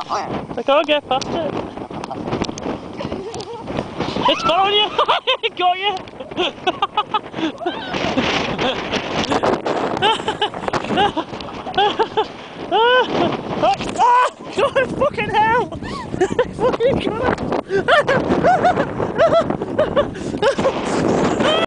I can't get past it. It's following you! It got you! God, fucking hell! Fucking got it!